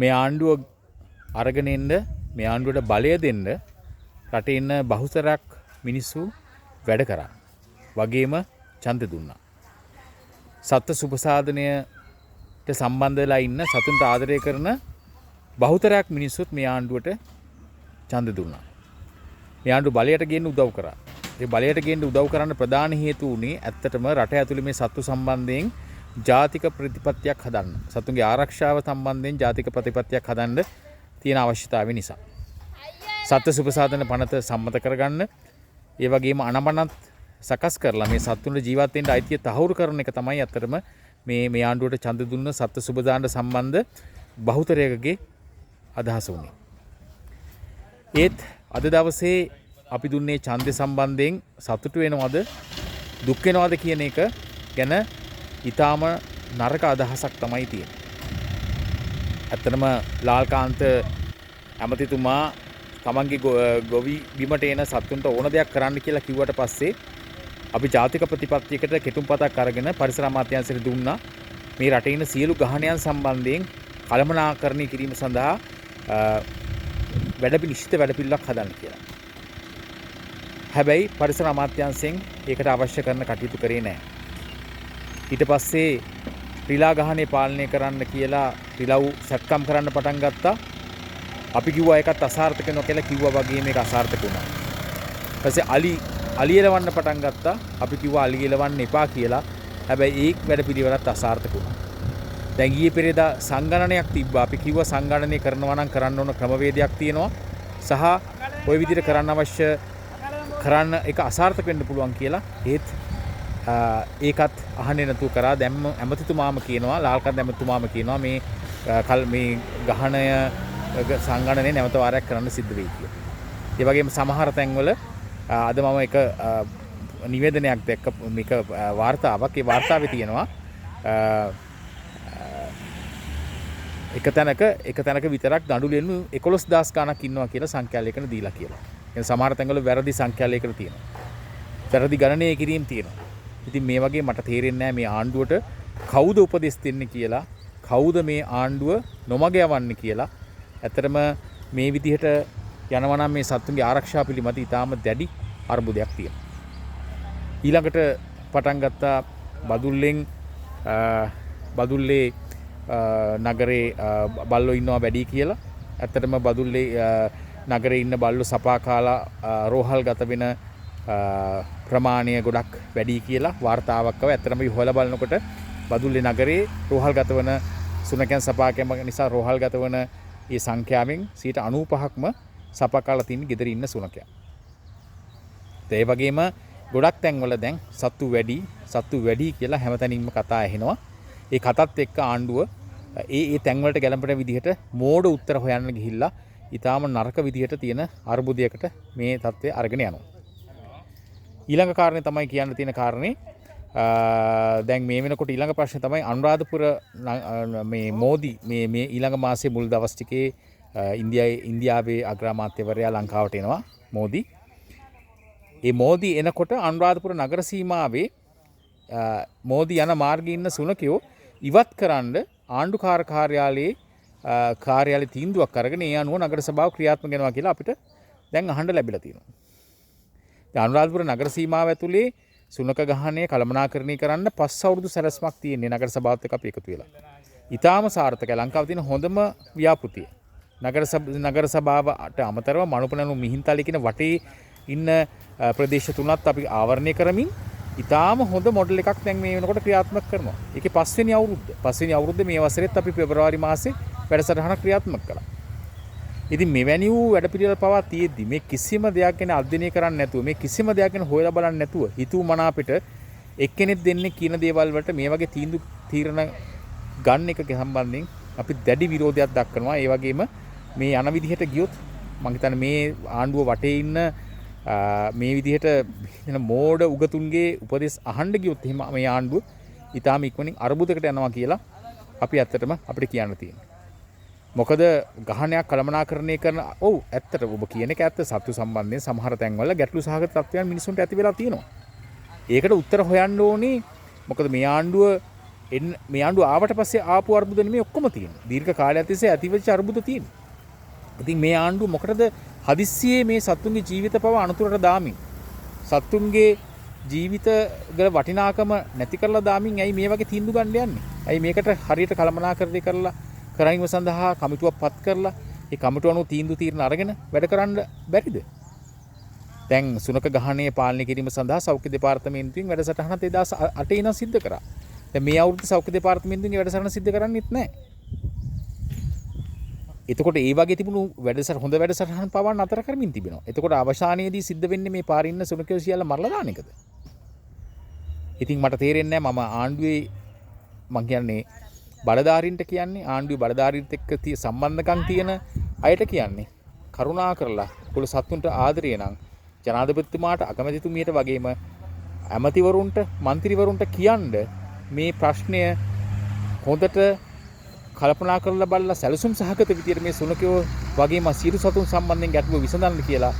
මේ ආණ්ඩුව අරගෙන එන්න මේ ආණ්ඩුවට බලය දෙන්න රටේ ඉන්න බහුතරයක් මිනිස්සු වැඩ කරා. වගේම ඡන්ද දුන්නා. සත්ත්ව සුබසාධනයට සම්බන්ධ වෙලා ඉන්න සතුන්ට ආදරය කරන බහුතරයක් මිනිස්සුත් මේ ආණ්ඩුවට ඡන්ද දුන්නා. මේ ආණ්ඩුව බලයට ගේන්න උදව් කරා. ඒ බලයට ගේන්න උදව් කරන්න ප්‍රධාන හේතු උනේ ඇත්තටම රට ඇතුලේ මේ සත්තු සම්බන්ධයෙන් ජාතික ප්‍රතිපත්තියක් හදන්න. සතුන්ගේ ආරක්ෂාව සම්බන්ධයෙන් ජාතික ප්‍රතිපත්තියක් හදන්න තියෙන අවශ්‍යතාවය නිසා. සත්ත්ව සුබසාධන පනත සම්මත කරගන්න, ඒ වගේම අනමනත් සකස් කරලා මේ සත්තුන්ගේ ජීවත් වෙන්න අයිතිය තහවුරු කරන එක තමයි අත්‍තරම මේ ආණ්ඩුවට ඡන්ද දුන්න සත්ත්ව සුබදාන සම්බන්ධ බහුතරයකගේ අදහස උනේ. ඒත් අද දවසේ අපි දුන්නේ ඡන්දය සම්බන්ධයෙන් සතුටු වෙනවද දුක් වෙනවද කියන එක ගැන ඊටාම නරක අදහසක් තමයි තියෙන්නේ. ඇත්තටම ලාල්කාන්ත ඇමතිතුමා තමන්ගේ ගොවි බිමට එන සත්තුන්ට ඕන දෙයක් කරන්න කියලා කිව්වට පස්සේ අපි ජාතික ප්‍රතිපත්තියකට කෙටුම්පතක් අරගෙන පරිසර අමාත්‍යාංශයට දුන්නා මේ රටේ ඉන්න සියලු ගහණයන් සම්බන්ධයෙන් කළමනාකරණය කිරීම සඳහා නිශ්චිත වැඩපිළිවෙලක් හදන්න කියලා. හැබැයි පරිසර අමාත්‍යාංශයෙන් ඒකට අවශ්‍ය කරන කටයුතු කරේ නැහැ. ඊට පස්සේ රිලා ගහණය පාලනය කරන්න කියලා රිලව් සැත්කම් කරන්න පටන් ගත්තා. අපි කිව්වා ඒකත් අසාර්ථක වෙනවා කියලා කිව්වා වගේ මේක අසාර්ථක වුණා. ඊපස්සේ අලි එලවන්න පටන් ගත්තා. අපි කිව්වා අලි එලවන්න එපා කියලා. හැබැයි ඒ වැඩපිළිවෙලත් අසාර්ථක වුණා. දැන් ඊයේ පෙරේදා සංගණනයක් තිබ්බා. අපි කිව්වා සංගණනය කරනවා නම් කරන්න ඕන ක්‍රමවේදයක් තියෙනවා. සහ ওই විදිහට කරන්න එක අසාර්ථක වෙන්න පුළුවන් කියලා. ඒකත් අහන්නේ නැතුව කරා. දැම්ම ඇමතිතුමාම කියනවා, ලාල්කන්ද ඇමතිතුමාම කියනවා මේ ගහණය සංගණනය නැවත වාරයක් කරන්න සිද්ධ වෙයි කියලා. ඒ වගේම සමහර තැන්වල අද මම එක නිවේදනයක් දැක්ක මේක වාර්තාවක්. ඒ වාර්තාවේ තියෙනවා එක තැනක විතරක් දඬු ලෙන්නු 11000 ගණක් ඉන්නවා කියලා සංඛ්‍යාලයකන දීලා කියලා. එන සමහර තැන්වල වැරදි සංඛ්‍යාලයකට තියෙනවා. වැරදි ගණනය කිරීම තියෙනවා. ඉතින් මේ වගේ මට තේරෙන්නේ නැහැ මේ ආණ්ඩුවට කවුද උපදෙස් දෙන්නේ කියලා, කවුද මේ ආණ්ඩුව නොමග යවන්නේ කියලා. ඇත්තටම මේ විදිහට යනවා නම් මේ සත්තුන්ගේ ආරක්ෂාව පිළිබඳ ඉතාම දැඩි අර්බුදයක් තියෙනවා. ඊළඟට පටන් ගත්තා බදුල්ලේ නගරේ බල්ලෝ ඉන්නවා වැඩි කියලා. ඇත්තටම බදුල්ලේ නගරේ ඉන්න බල්ලෝ සපා කාලා රෝහල් ගත වෙන ප්‍රමාණය ගොඩක් වැඩි කියලා වාර්තාවක් ආවා. ඇත්තටම හොයලා බලනකොට බදුල්ලේ නගරේ රෝහල් ගත වෙන සුනකයන් සපා කැම නිසා රෝහල් ගත වෙන ඒ සංඛ්‍යාවෙන් 95%ක්ම සපා කාලා තියෙන ගෙදර ඉන්න සුනකයන්. ඒ වගේම ගොඩක් තැන්වල දැන් සත්තු වැඩි කියලා හැමතැනින්ම කතා ඇහෙනවා. ඒ කතාත් එක්ක ආණ්ඩුව ඒ තැන්වලට ගැලපෙන විදිහට මෝඩ උත්තර හොයන්න ගිහිල්ලා ඊටාම නරක විදිහට තියෙන අර්බුදයකට මේ තත්ත්වය අරගෙන යනවා. ඊළඟ කාරණේ තමයි කියන්න තියෙන කාරණේ දැන් මේ වෙනකොට ඊළඟ ප්‍රශ්නේ තමයි අනුරාධපුර මේ මෝදි මේ ඊළඟ මාසයේ මුල් දවස් ටිකේ ඉන්දියාවේ අග්‍රාමාත්‍යවරයා ලංකාවට එනවා මෝදි. ඒ මෝදි එනකොට අනුරාධපුර නගර සීමාවේ මෝදි යන මාර්ගයේ ඉන්න සුනකයෝ ඉවත් කරන්න ආණ්ඩුකාර කාර්යාලයේ තීන්දුවක් අරගෙන ඒ අනුව නගර සභාව ක්‍රියාත්මක වෙනවා කියලා අපිට දැන් අහන්න ලැබිලා තියෙනවා. අනුරාධපුර නගර සීමාව ඇතුලේ සුනක ගහණය කළමනාකරණය කරන්න 5 අවුරුදු සැලැස්මක් තියෙන්නේ නගර සභාවත් එක්ක අපි එකතු වෙලා. ඊටාම සාර්ථකයි. ලංකාවේ තියෙන හොඳම ව්‍යාපෘතිය. නගර සභාවට අමතරව මනුපනනු මිහින්තලේ කියන වටේ ඉන්න ප්‍රදේශ තුනත් අපි ආවරණය කරමින් ඊටාම හොඳ මොඩල් එකක් දැන් මේ වෙනකොට ක්‍රියාත්මක කරනවා. ඒකේ 5 වෙනි අවුරුද්ද මේ වසරේත් අපි පෙබරවාරි මාසේ වැඩසටහන ක්‍රියාත්මක කළා. ඉතින් මෙවැනි වූ වැඩපිළිවෙල පවා තියෙද්දි මේ කිසිම දෙයක් ගැන අධ්‍යයනය කරන්නේ නැතුව මේ කිසිම දෙයක් ගැන හොයලා බලන්නේ නැතුව හිතුව මනාපෙට එක්කෙනෙක් දෙන්නේ කියන දේවල් වලට මේ වගේ තීරණ ගන්න එක සම්බන්ධයෙන් අපි දැඩි විරෝධයක් දක්වනවා. ඒ වගේම මේ යන විදිහට ගියොත් මම හිතන්නේ මේ ආණ්ඩුව වටේ ඉන්න මේ විදිහට මෝඩ උගතුන්ගේ උපදෙස් අහන්න ගියොත් එහෙම මේ ආණ්ඩුව ඊටාම ඉක්මනින් අර්බුදයකට යනවා කියලා අපි ඇත්තටම අපිට කියන්න තියෙනවා. මොකද ගහණයක් කළමනාකරණය කරන ඇත්තට ඔබ කියන එක ඇත්ත. සත්තු සම්බන්ධයෙන් සමහර තැන්වල ගැටලු සහගත තත්ත්වයන් මිනිසුන්ට ඇති වෙලා තියෙනවා. ඒකට උත්තර හොයන්න ඕනේ. මොකද මේ ආණ්ඩුව මේ ආණ්ඩුව ආවට පස්සේ ආපු අර්බුද නෙමෙයි ඔක්කොම තියෙන්නේ. දීර්ඝ කාලයක් තිස්සේ ඇතිවෙච්ච අර්බුද තියෙන්නේ. ඉතින් මේ ආණ්ඩුව මොකටද හදිස්සියේ මේ සත්තුන්ගේ ජීවිත පව අනතුරට දාමින් සත්තුන්ගේ ජීවිත වල වටිනාකම නැති කරලා දාමින් ඇයි මේ වගේ තීන්දුව ගන්න යන්නේ? ඇයි මේකට හරියට කළමනාකරණය කරලා කරයිම සඳහා කමිටුවක් පත් කරලා ඒ කමිටුව අනුව තීන්දුව తీරන අරගෙන වැඩ කරන්න බැරිද? දැන් සුනක ගහණය පාලනය කිරීම සඳහා සෞඛ්‍ය දෙපාර්තමේන්තුවෙන් වැඩසටහනක් 2008 ඉඳන් සිද්ධ කරා. දැන් මේ අවුරුද්ද සෞඛ්‍ය දෙපාර්තමේන්තුවෙන් වැඩසටහන සිද්ධ කරන්නේත් නැහැ. එතකොට ඒ වගේ තිබුණු හොඳ වැඩසටහන් පවා නතර කරමින් තිබෙනවා. එතකොට අවසානයේදී සිද්ධ වෙන්නේ මේ පාරින් ඉන්න සුනකයෝ සියල්ල මරලා දාන එකද? ඉතින් මට තේරෙන්නේ නැහැ මම ආණ්ඩුවේ මං කියන්නේ බලධාරීන්ට කියන්නේ ආණ්ඩුවේ බලධාරීන්ට එක්ක සම්බන්ධකම් තියෙන අයට කියන්නේ කරුණා කරලා කුල සත්තුන්ට ආදරය නම් ජනාධිපතිතුමාට අගමැතිතුමියට වගේම ඇමතිවරුන්ට മന്ത്രിවරුන්ට කියන්න මේ ප්‍රශ්නය හොඳට කල්පනා කරලා බලලා සැලසුම් සහගත විදියට මේ සුනකයෝ වගේම සියලු සතුන් සම්බන්ධයෙන් ගැටලුව විසඳන්න කියලා.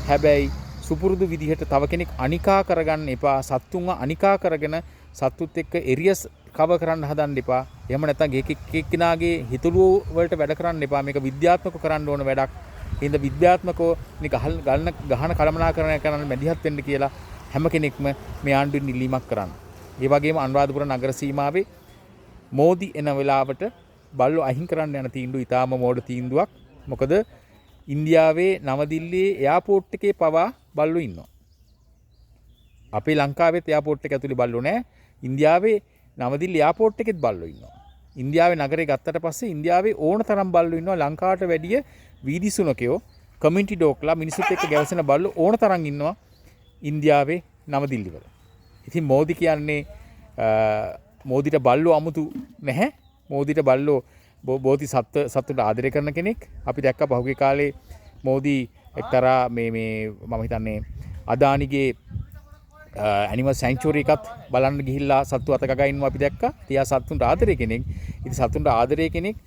හැබැයි සුපුරුදු විදිහට තව කෙනෙක් අනිකා කරගන්න එපා. සත්තුන්ව අනිකා කරගෙන සත්තුත් එක්ක එරියස් කව කරන්න හදන්න එපා. එහෙම නැත්නම් එක්කෙනාගේ හිතලුව වලට වැඩ කරන්න එපා. මේක විද්‍යාත්මකව කරන්න ඕන වැඩක්. හින්දා විද්‍යාත්මකව ගහන කළමනාකරණය කරන්න මැදිහත් වෙන්න කියලා හැම කෙනෙක්ම මේ ආණ්ඩුවෙන් ඉල්ලීමක් කරන්න. ඒ වගේම අනුරාධපුර නගර සීමාවේ මෝදි එන වෙලාවට බල්ලෝ අහිං කරන්න යන තීන්දුව ඉතාම මෝඩ තීන්දුවක්. මොකද ඉන්දියාවේ නවදිල්ලියේ එයාපෝට් එකේ පවා බල්ලෝ ඉන්නවා. අපේ ලංකාවෙත් එයාපෝට් එක ඇතුලේ බල්ලෝ නැහැ. ඉන්දියාවේ නවදිල්ලි එයාපෝට් එකෙත් බල්ලෝ ඉන්නවා. ඉන්දියාවේ නගරේ ගත්තට පස්සේ ඉන්දියාවේ ඕන තරම් බල්ලෝ ඉන්නවා. ලංකාවට වැඩිය වීදි සුනකයෝ කමියුනිටි ඩොග්ලා මිනිස්සුත් එක්ක ගැවසෙන බල්ලෝ ඕන තරම් ඉන්නවා ඉන්දියාවේ නවදිල්ලි වල. ඉතින් මෝදි කියන්නේ මෝදිට බල්ලෝ අමුතු නැහැ. මෝදිට බල්ලෝ බෝධි සත්තුන්ට ආදරය කරන කෙනෙක්. අපි දැක්ක පහුගිය කාලේ මෝදි එක්තරා මේ මම හිතන්නේ අදානිගේ ඇනිමල් සැන්චුරි එකත් බලන්න ගිහිල්ලා සත්තු අත ගගා ඉන්නවා අපි දැක්කා. තියා සත්තුන්ට ආදරය කෙනෙක්. ඉතින් සත්තුන්ට ආදරය කෙනෙක්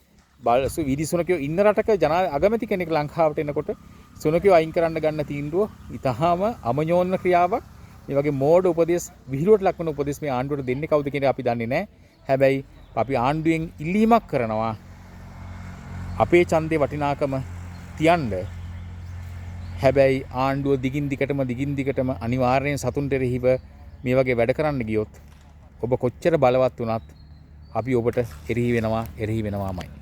වීදි සුනකයෝ ඉන්න රටක අගමැති කෙනෙක් ලංකාවට එනකොට සුනකයෝ අයින් කරන්න ගන්න තීන්දුව ඉතාම අමඤෝන්‍ය ක්‍රියාවක්. මේ වගේ මෝඩ උපදේශ විහිළුවට ලක්වන උපදේශ මේ ආණ්ඩුවට දෙන්නේ කවුද කියන අපි දන්නේ නැහැ. හැබැයි අපි ආණ්ඩුවෙන් ඉල්ලීමක් කරනවා අපේ ඡන්දේ වටිනාකම තියන්න. හැබැයි ආණ්ඩුව දිගින් දිගටම අනිවාර්යෙන් සතුන්ට එරෙහිව මේ වගේ වැඩ කරන්න ගියොත් ඔබ කොච්චර බලවත් වුණත් අපි ඔබට එරෙහි වෙනවාමයි.